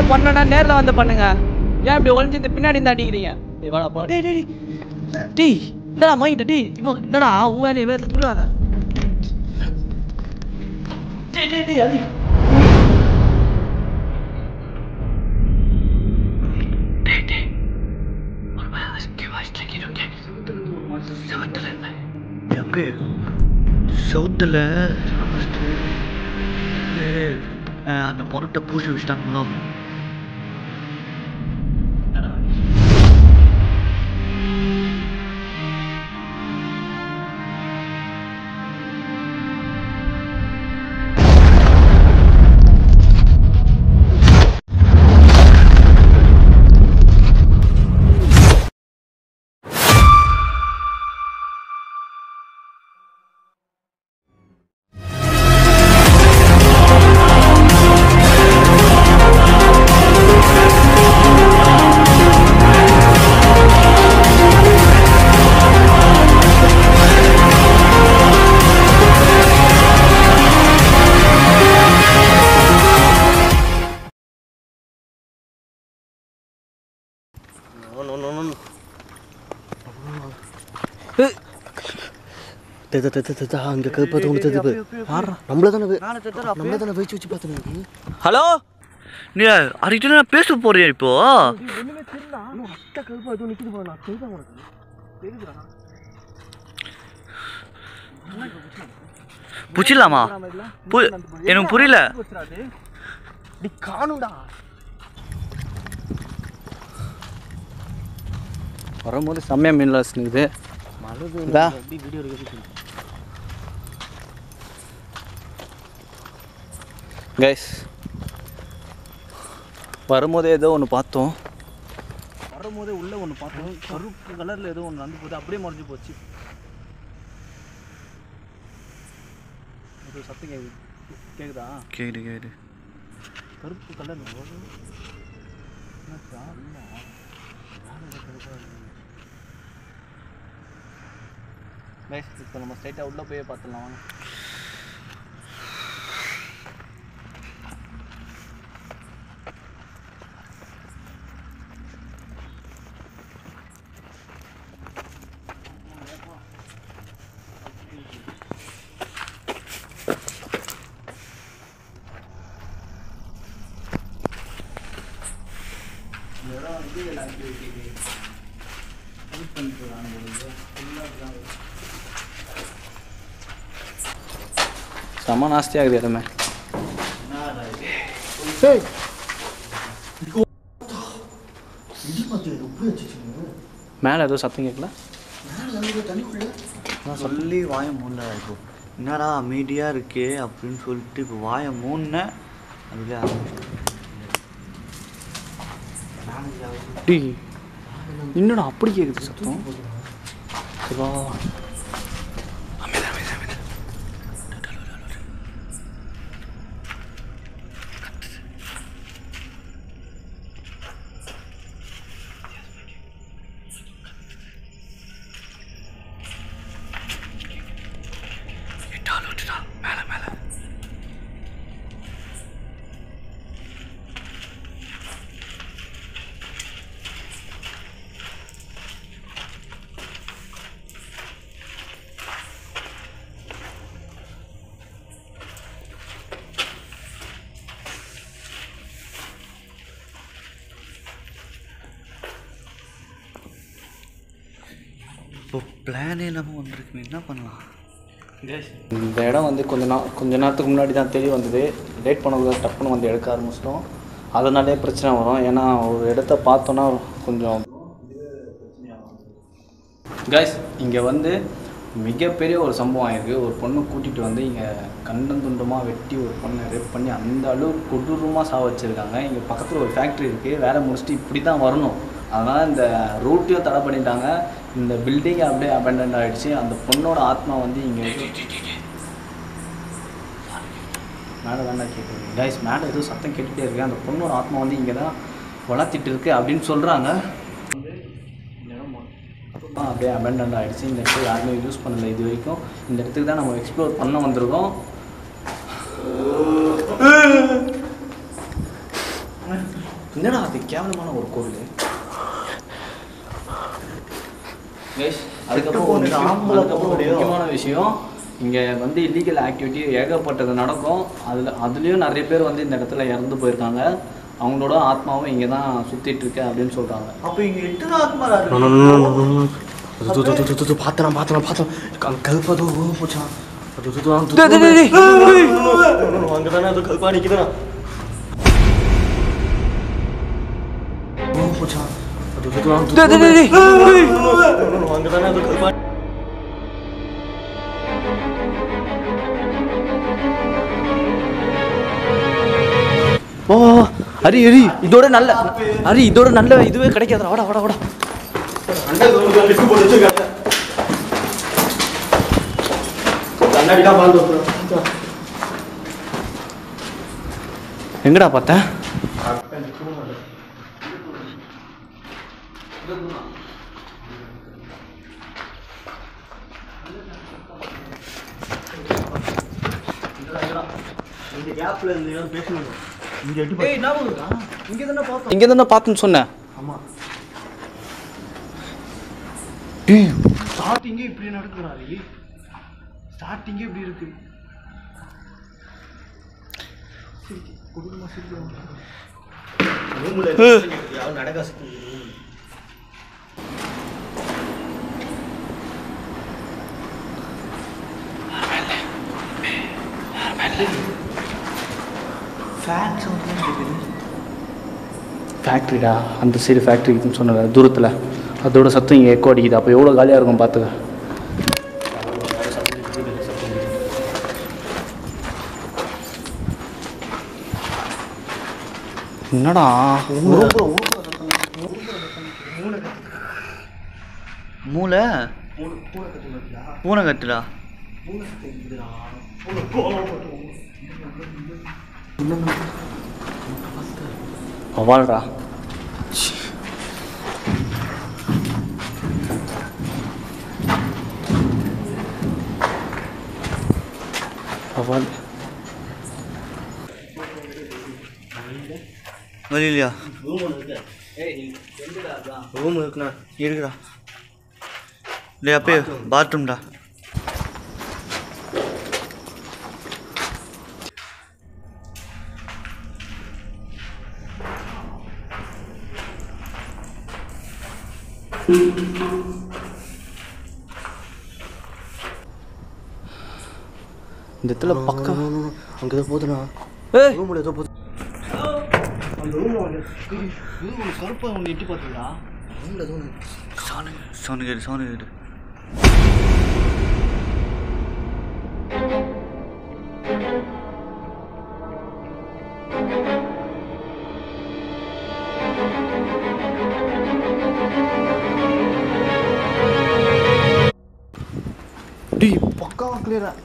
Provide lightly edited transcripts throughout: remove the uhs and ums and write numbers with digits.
ஏதாவது பண்ணனா நேரில் வந்து பண்ணுங்க. ஏன் இப்படி ஒளிஞ்சு இந்த பின்னாடி இருந்து அடிக்கிறீங்க? டேய் டேய் டேய் என்னடா மைண்ட் டேய் இவன் என்னடா உன் வேலையை வேற சொல்லுவாங்க. டேய் டேய் டேய் அது சவுத்தில் அந்த பொருட்டை பூசி வச்சுட்டாங்களோ. அங்கே கருப்பா தோணுது. நம்மள தானே வச்சு வச்சு பார்த்துருங்க. ஹலோ, நீ அதுக்கிட்ட நான் பேச போறியா இப்போ? புச்சிடலாமா? எனக்கு புரியல. வரும்போது செம்மையா மீன் இருக்குது. கைஸ் வரும்போதே ஏதோ ஒன்று பார்த்தோம். வரும்போதே உள்ள ஒன்று பார்த்தோம். கருப்பு கலர்ல ஏதோ ஒன்று நடந்து போகுது. அப்படியே மறைஞ்சு போச்சு. அது சத்தம் கேக்குதா? கேக்குது. கருப்பு கலர் இப்போ நம்ம ஸ்ட்ரைட்டாக உள்ளே போய் பார்த்துடலாம் வாங்க. செம்ம நாஸ்தியாகுது இடமே. மேலே ஏதோ சத்தம் கேட்கல. சொல்லி வாய மூணு இப்போ என்னடா அமைதியாக இருக்கே அப்படின்னு சொல்லிட்டு இப்போ வாய மூணு அதுலேயே இன்னொன்று அப்படி கேட்குது சத்தம். மேலே மேலே இப்போ பிளானே இல்லாமல் வந்துருக்குமே, என்ன பண்ணலாம்? இந்த இடம் வந்து கொஞ்ச நேரத்துக்கு முன்னாடி தான் தெரிய வந்தது. லேட் பண்ணக்கூடாது, டப்புன்னு வந்து எடுக்க ஆரம்பிச்சிட்டோம். அதனாலே பிரச்சனை வரும். ஏன்னா ஒரு இடத்த பார்த்தோன்னா கொஞ்சம் கைஸ் இங்கே வந்து மிகப்பெரிய ஒரு சம்பவம் ஆயிருக்கு. ஒரு பொண்ணை கூட்டிகிட்டு வந்து இங்கே கண்டந்துண்டமாக வெட்டி ஒரு பொண்ணை ரேப் பண்ணி அந்த அளவுக்கு கொடூரமாக சாவ வச்சுருக்காங்க. இங்கே பக்கத்தில் ஒரு ஃபேக்ட்ரி இருக்குது. வேலை முடிச்சுட்டு இப்படி தான் வரணும். அதனால் இந்த ரூட்டையும் தடை பண்ணிட்டாங்க. இந்த பில்டிங் அப்படியே அபேண்டன்ட் ஆகிடுச்சு. அந்த பொண்ணோட ஆத்மா வந்து இங்கே மேலே தானே கேட்குது. கைஸ் மேலே ஏதோ சத்தம் கேட்டுகிட்டே இருக்குது. அந்த பொண்ணோட ஆத்மா வந்து இங்கே தான் வளர்த்திட்டு இருக்குது அப்படின்னு சொல்கிறாங்க. அப்படியே அபேண்டன்ட் ஆகிடுச்சு. இந்த இடத்துல யாருமே யூஸ் பண்ணலை இது வரைக்கும். இந்த இடத்துக்கு தான் நம்ம எக்ஸ்ப்ளோர் பண்ண வந்திருக்கோம். என்னடா அது கேவலமான ஒரு கோவில். அதுக்கப்புறம் ஒரு முக்கியமான விஷயம், இங்கே வந்து இல்லீகல் ஆக்டிவிட்டி ஏகப்பட்டது நடக்கும். அதுலேயும் நிறைய பேர் வந்து இந்த இடத்துல இறந்து போயிருக்காங்க. அவங்களோட ஆத்மாவும் இங்கே தான் சுற்றிட்டு இருக்கு அப்படின்னு சொல்கிறாங்க. அப்போ இங்கே எத்தனை ஆத்மா பார்த்தேன் கல்பதோ போச்சா. அங்கதானே அது கல்பா நிக்குதுண்ணா. போச்சா அங்கதானே அது கல்பா. ஓ ஹரி இதோட நல்ல இதுவே கிடைக்காதுடா. வாடா எங்கடா பார்த்தேன்? இங்கே தானே பார்த்துன்னு சொன்னேன். ஆமாம் ஸ்டார்டிங்கே இப்படி நடக்குறாரு. ஸ்டார்டிங்கே இப்படி இருக்கு. நடக்க ஃபேக்ட்ரிடா, அந்த சைடு ஃபேக்ட்ரி இருக்குன்னு சொன்ன தூரத்தில். அதோட சத்தம் இங்கே எக்கோ அடிக்குது. அப்போ எவ்வளோ காலியாக இருக்கும் பார்த்துக்க. என்னடா மூளை பூனை கத்துடா. வாழ்றா. வெளியிலையா ரூம் இருக்குண்ணா. இருக்குடா. இல்லையா அப்பே பாத்ரூம்டா. இந்த இடத்துல பக்கம் அங்கே ஏதோ போதுண்ணா. ரூமில் ஏதோ போகுது. அந்த ரூமில் வந்து கருப்பாக ஒன்று எட்டி பார்த்தீங்களா? ரூமில் ஏதோ சவுண்டு கேட்டு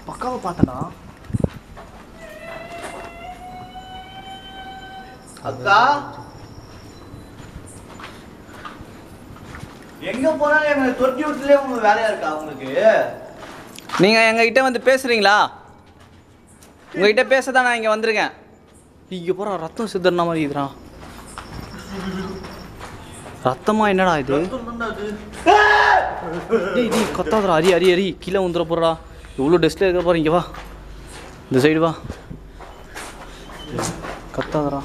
பக்காவை பார்த்தனா. அக்கா எங்க போனாலும் எங்களை தொட்டி விட்டுலே உங்களுக்கு வேலையா இருக்கா உங்களுக்கு? நீங்கள் எங்ககிட்ட வந்து பேசுகிறீங்களா? உங்ககிட்ட பேச தான் நான் இங்கே வந்திருக்கேன். இங்கே போகிற ரத்தம் சிதறின மாதிரி இதுடா. ரத்தமா என்னடா இது? டேய் கத்தாதடா. அரி கீழே வந்துட போறா. எவ்வளோ டெஸ்ட்டில் இருக்க போகிற. இங்கே வா, இந்த சைடு வா. கத்தாதடா.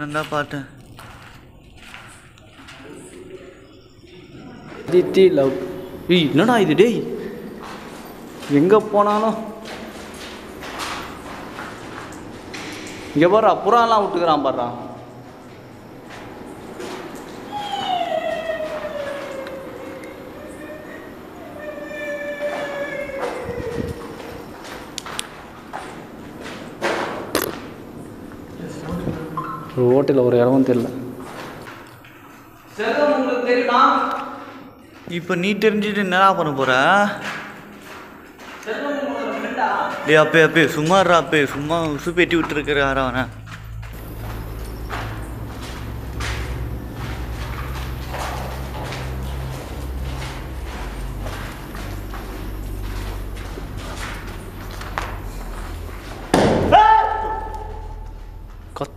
நல்லா பார்த்தேன். அதித்தி லவ். என்னடா இது டேய்? எங்கே போனாலும் இங்கே பாடுறா, புறாலாம் விட்டுக்கிறான் பாடுறா. ஒரு ஹோட்டலில் ஒரு இடமும் தெரியல. உங்களுக்கு தெரியுமா? இப்போ நீ தெரிஞ்சுட்டு என்னடா பண்ண போற? டேய் அப்பே சும்மாறா அப்பே, சும்மா உசு பேட்டி விட்டுருக்கிற யாரா அவனை?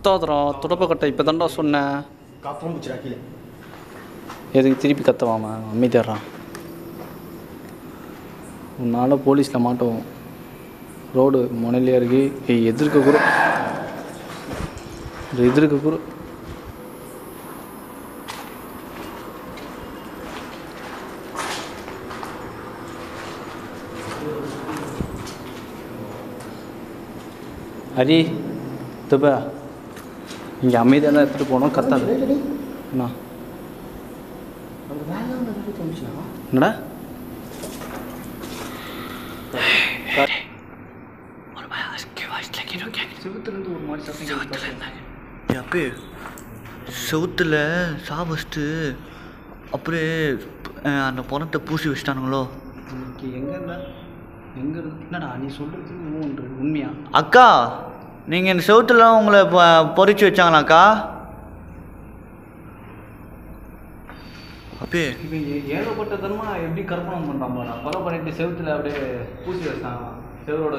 கத்தாதரா துடப்பக்கட்டை இப்போ தாண்டா சொன்னேன். காப்பம் பிடிச்சிடா கீழே. எதுக்கு திருப்பி கத்தவாமா அமைதிடுறான். உன்னால் போலீஸில் மாட்டோம். ரோடு முனையிலே இருக்கு. எதிர்க்க கூட அடி தப்பா இங்கே அமைதியாக தான் எடுத்துகிட்டு போனோம். கத்தாது என்ன என்னடா செவுத்துலேருந்து ஒரு மாதிரி சத்தம். அப்பே செவுத்தில் சாவஸ்ட்டு அப்படியே அந்த பணத்தை பூசி வச்சிட்டானுங்களோ. எங்கே என்னடா நீ சொல்கிறது உண்மையா? அக்கா நீங்கள் இந்த செவுத்துல உங்களை பொறிச்சு வச்சாங்களாக்கா? அப்பே இவன் ஏகப்பட்ட தரமா எப்படி கற்பனை பண்ணுறான் பாரு. கொலை பண்ணிட்டு செவுத்துல அப்படியே பூசி வச்சான். செவரோட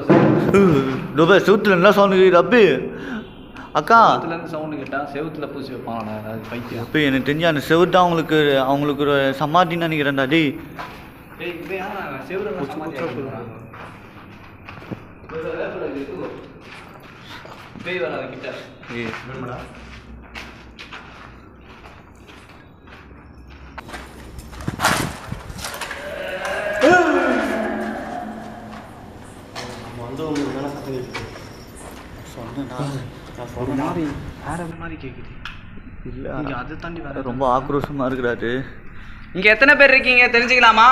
செவுத்துல என்ன சவுண்டு கேட்குது அப்பே? அக்கா செவுத்துலேருந்து சவுண்டு கேட்டால் செவுத்துல பூசி வைப்பாங்களா அது பைத்தியம். அப்போ எனக்கு தெரிஞ்சு அந்த செவுட்டு அவங்களுக்கு ஒரு சமாதின்னு நினைக்கிறேன்டா. டேய் செவரு பேய் வராது கிட்ட. ரொம்ப ஆக்ரோஷமா இருக்கிறாரு. இங்க எத்தனை பேர் இருக்கீங்க தெரிஞ்சுக்கலாமா?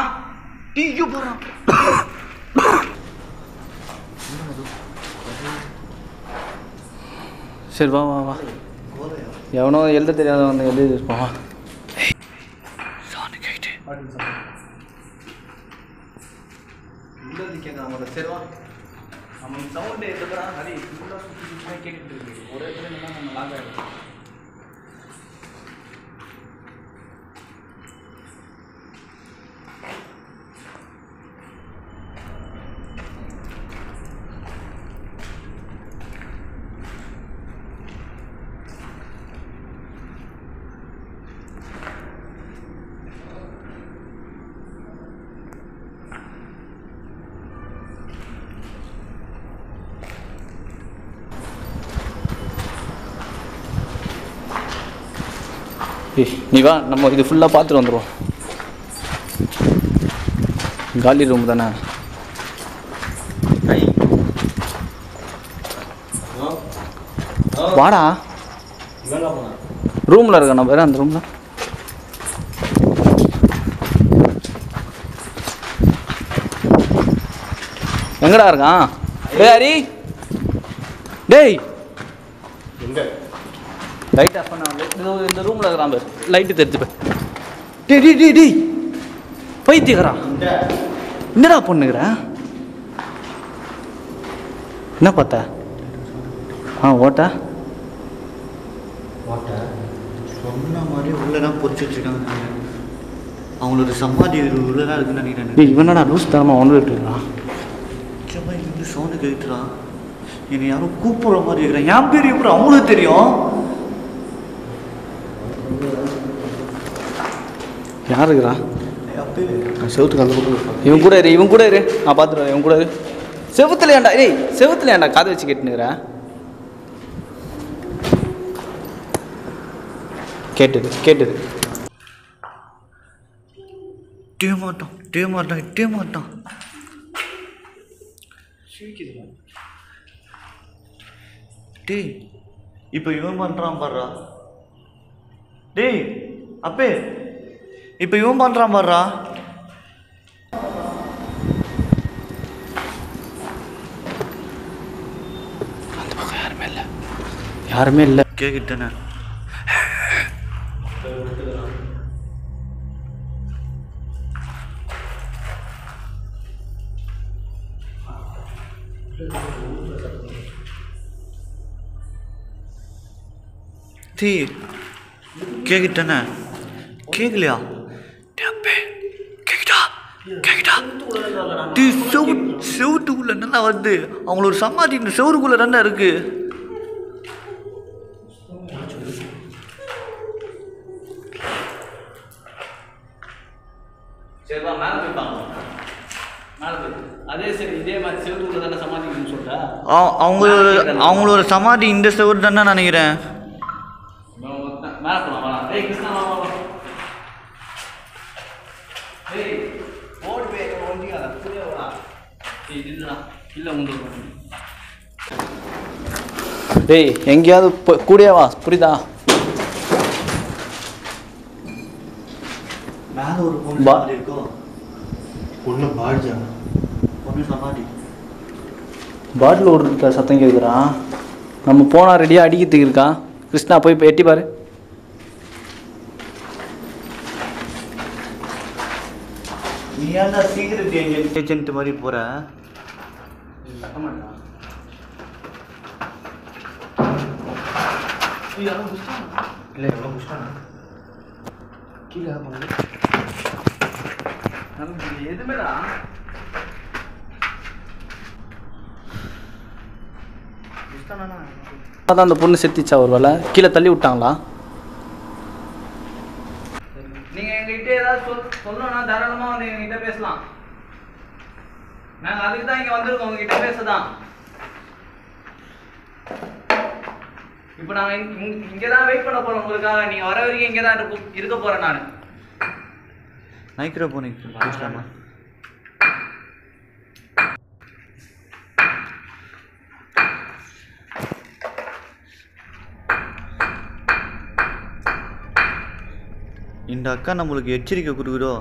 சரி வா வா வா. எவனோ எழுத தெரியாத வந்து எழுதி இருப்பான். சரி வா. நம்ம சவுண்டு எதுக்குறா நிறைய கேட்டுட்டு இருக்கு. ஒரே இடத்துல நம்ம லாக் ஆகிடும். நீ வா, நம்ம இது ஃபுல்லாக பார்த்துட்டு வந்துடுவோம். காலி ரூம் தானே. வாடா ரூமில் இருக்கா வேறு அந்த ரூமில். எங்கடா இருக்கான்? டேய் ஹரி, டேய் லைட் ஆஃப் பண்ண. இந்த ரூமில் இருக்கிறான் பேர். லைட்டு தெரிஞ்சுப்பேன். டேய் டேய் டேய் டேய் பைத்தியக்காரா, என்னடா பண்ணுகிறேன்? என்ன பார்த்த? ஓட்ட சொன்ன மாதிரி உள்ளதான் பொறிச்சு வச்சுருக்காங்க. அவங்களோட சமாதி உள்ளதான் இருக்குன்னு நினைக்கிறேன். டேய் இவனடா லூஸ் தரமா ஒன்று விட்டுருக்கான். முக்கியமாக இங்கே சவுண்டு கேட்டுறான். என்னை யாரும் கூப்பிட்ற மாதிரி இருக்கிறேன். என் பேர் எப்படி அவங்களுக்கு தெரியும்? யார் இருக்கிறா? செவுத்துக்கு அந்த பக்கம் இவன் கூட இரு, இவன் கூட இரு, நான் பார்த்துருவேன். இவன் கூட இரு. செவுத்துல ஏன்டா? ஏய் செவுத்துல ஏன்டா காது வச்சு கேட்டுனுக்குறேன்? கேட்டுது. டே மாட்டான். டேய் இப்போ இவன் பண்ணுறான் பாடுறா. டேய் அப்பே இப்போ இவன் பண்ணுறான் பாடுறா. அந்த பக்கம் யாருமே இல்லை. கேட்கிட்டேனே. டீ கேட்கிட்டேனே. கேட்கலையா? கேக்குதா? டீ செவுட்டுக்குள்ள நல்லா வருது. அவங்களோட சமாதி இந்த செவருக்குள்ள தானே இருக்கு. அதே சரி இதே மாதிரி செவத்துக்குள்ள தானே சமாதிக்கணும்னு சொல்லிட்டா அவங்களோட சமாதி இந்த செவரு தானே நினைக்கிறேன். மேலே போகலாம் வா. டேய் கிருஷ்ணா வா வா வா. டேய் ஓடி போய் ஒண்டிக்காத புரிய வா. டேய் நில்லுடா இல்லை உங்களுக்கு. டேய் எங்கேயாவது கூடயே வா புரியுதா? மேலே ஒரு பொண்ணு இருக்கோ. பொண்ணு பாடிச்சா பொண்ணு சமாதி பாட்டில் ஓடுற சத்தம் கேட்குறான். நம்ம போனால் ரெடியாக அடிக்கிறதுக்கு இருக்கான். கிருஷ்ணா போய் இப்போ எட்டி பாரு. நீ ஏன்டா சீக்கிரட் ஏஜென்ட் மாதிரி போற? இல்லை எவ்வளோ முடிச்சிட்டாங்க கீழே எதுமேடா அதான் அந்த பொண்ணு செத்துச்சா ஒரு வேலை கீழே தள்ளி விட்டாங்களா? நீங்கள் எங்ககிட்ட ஏதாவது சொல்லணும்னா தாராளமாக வந்து எங்ககிட்ட பேசலாம். நாங்கள் அதுக்கு தான் இங்கே வந்திருக்கோம் உங்ககிட்ட பேசதான். இப்போ நாங்கள் இங்கே தான் வெயிட் பண்ண போகிறோம் உங்களுக்காக. நீங்கள் வர வரைக்கும் இங்கே தான் இருக்க போகிறேன் நான். மைக்ரோ போனிங் பேசலாமா? இந்த அக்கா நம்மளுக்கு எச்சரிக்கை கொடுக்குறோ.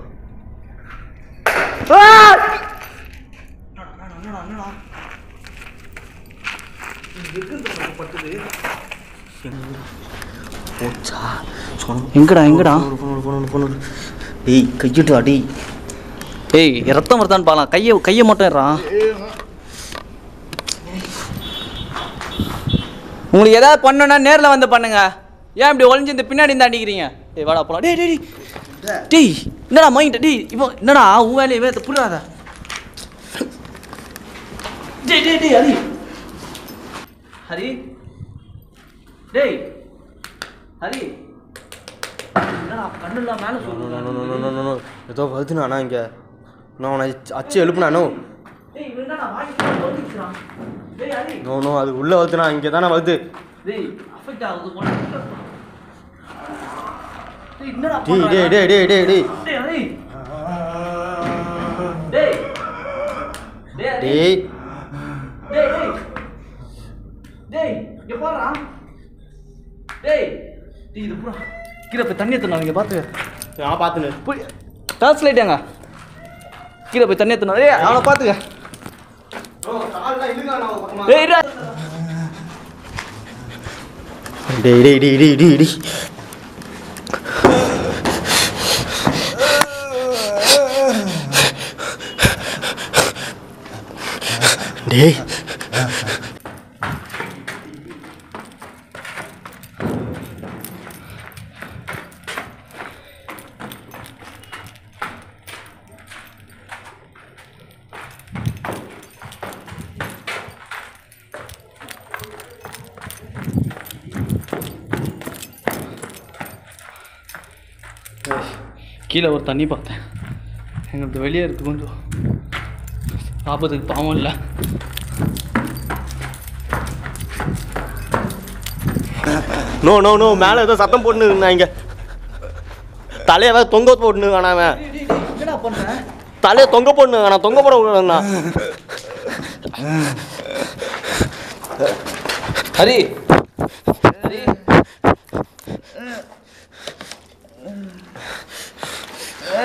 எங்கடா எங்கடா? டேய் கையிட்டு அடி. ஏய் ரத்தம் வருதான்னு பார்க்கலாம். கையை மட்டும் ஏறான். உங்களுக்கு ஏதாவது பண்ணணும்னா நேரில் வந்து பண்ணுங்க. ஏன் இப்படி ஒளிஞ்சு இந்த பின்னாடி இருந்து அடிக்கிறீங்க? ஏய் வாடா போலாம். டேய் டேய் டேய் என்னடா மைண்ட் டேய் இப்போ என்னடா உன் வேலையை வேறு புரியாத. டேய் டேய் டேய் ஹரி ஹரி டேய் ஹரி என்னடா கண்ணுலாம் மேலே சொல்லுங்க. ஏதோ வருதுண்ணா இங்கே நான் உன்னை அச்சு எழுப்புனானோ. டேய் என்னடா வாய் போட்டுக்கிறான். டேய் ஹரி நோ அது உள்ளே வருதுண்ணா இங்கே தானே வருது. டேய் அஃபெக்ட் ஆகுது போல. டேய் என்னடா டேய் டேய் டேய் டேய் டேய் டேய் டேய் ஹரி டேய் டேய் டேய் டேய் டேய் டேய் இங்க பாருடா. டேய் டேய் இது புறா கீழே போய் தண்ணி ஏத்தணும். இங்க பாத்து நான் பார்த்துனேன். போய் டார்ச் லைட் எங்க? கீழே போய் தண்ணி ஏத்தணும். டேய் அவனை பாத்துக்க. டேய் டேய் டேய் டேய் டேய் டேய் டேய் டேய் கீழே ஒரு தண்ணி பார்த்தேன். எங்களுக்கு வெளியே இருக்கு கொஞ்சம் ஆபத்துக்கு பாவம் இல்லை. நோ நோ நோ மேலே ஏதோ சத்தம் போட்டுன்னு இங்கே தலையை வேறு தொங்க போட்டுன்னு வேணாவன். என்னடா பண்ணுறேன்? தலையை தொங்க போடணும் வேணாம். தொங்க போட விடணும்ண்ணா. ஹரி ஹரி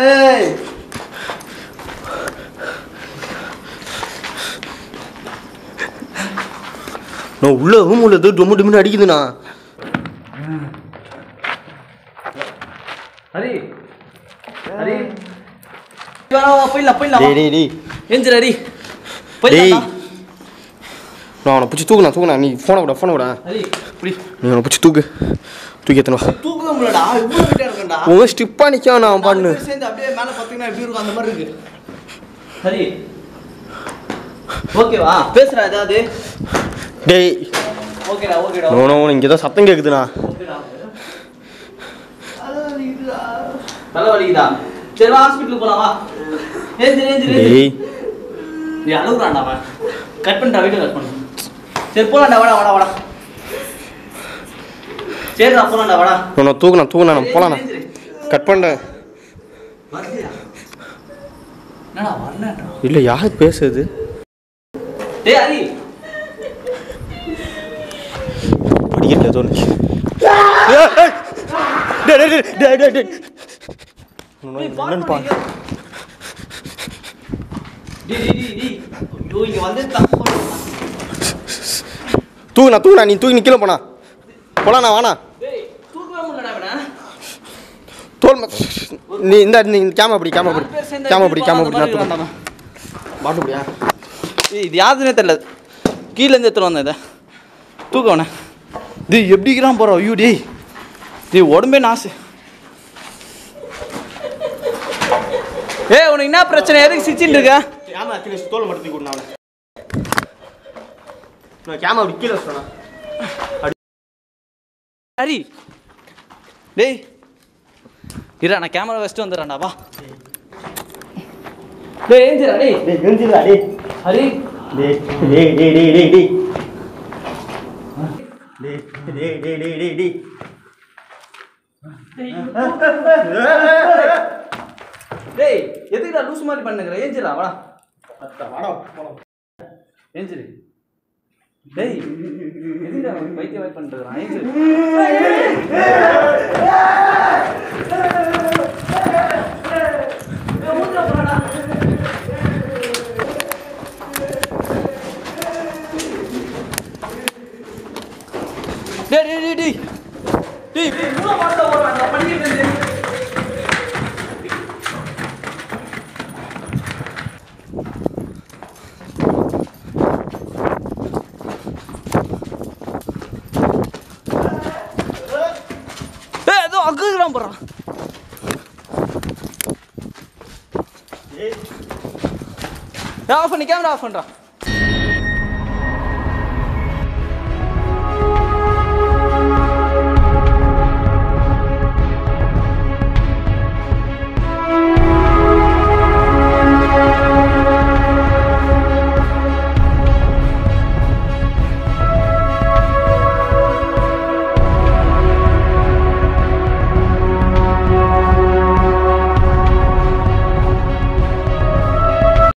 ஏய் நான் உள்ள ரூம் உள்ளது டொம்மு டொம்முன்னு அடிக்குதுண்ணா. ஹரி ஹரி போயிடலாம் போயிடலாம். டேய் டேய் டேய் எந்திர ஹரி டேய் போயிடலாம். நான் அவனை பிடிச்சி தூக்குண்ணா. நீ ஃபோனை கூட. ஹரி இப்படி நீ அவனை பிடிச்சி தூக்கி எத்தனை வா. தூக்க முடியலடா. இவ்வளோ கிட்டே இருக்கேன்டா. உங்க ஸ்டிப்பாக நிற்க நான் பாடுன்னு சேர்ந்து அப்படியே மேலே பார்த்தீங்கன்னா எப்படி இருக்கும் அந்த மாதிரி இருக்கு. ஹரி ஓகேவா? பேசுறா ஏதாவது? டேய் ஓகேடா ஓகேடா நோ நோ இங்கே தான் சத்தம் கேட்குதுண்ணா. ஓகேடா. தலை வலிக்குதா? சரி வா ஹாஸ்பிட்டலுக்கு போலாம் வா. ஏந்திரி டேய் நீ அழுகுறான்டா அவன். கட் பண்ணிட்டா, வீடியோ கட் பண்ணு. சரி போலாம்டா, வாடா. சரிடா போலாம்டா, வாடா. நான் தூக்குனா நான் போலாண்ணா. கட் பண்ணேன். என்னடா வரலடா. இல்லை யார் பேசுறது? டேய் ஹரி. படிக்கல தோணுச்சு. என்னன்னு பாரு. இங்க வந்து தப்பு பண்ணு. தூக்குனா நீ தூக்கி நிக்கல போனா போலாண்ணா வாண்ணா. டேய் தூக்கவே முடியலடா அவன. தோல் நீ இந்த நீ கேமரா பிடி பாட்டு பிடியா. இது யாருன்னே தெரியல. கீழேருந்து எடுத்துட்டு வந்தேன் இதை. தூக்கவனே இது எப்படிக்கிறான் போகிறோம். ஐயோ டேய் உடம்பே நாசு. உனக்கு என்ன பிரச்சனை? எதுக்கு சிச்சின்னு இருக்க? கேமரா கீழே தோல் மட்டும் தூக்கி விடணும். நான் கேமரா அப்படி கீழே வச்சுட்டேண்ணா. ஹரி டேய் இரா, நான் கேமரா வச்சுட்டு வந்துடுறேன்டா. வா டேய் ஏஞ்சிரா. டேய் ஹரி டேய் எதுக்குடா லூஸ் மாதிரி பண்ணுங்கிற? ஏஞ்சிரா வாடா. ஏஞ்சிரு. டேய் எதுக்குடா வைத்திய வாய் பண்ணிட்டுருக்கான்? ஏஞ்சிரு. டேய் மூளை பாட்டை ஓடுறான். நான் பண்ணிக்கிட்டு ஏதோ அக்குறான் போறான். ஆஃப் பண்ணி கேமரா ஆஃப் பண்றான்.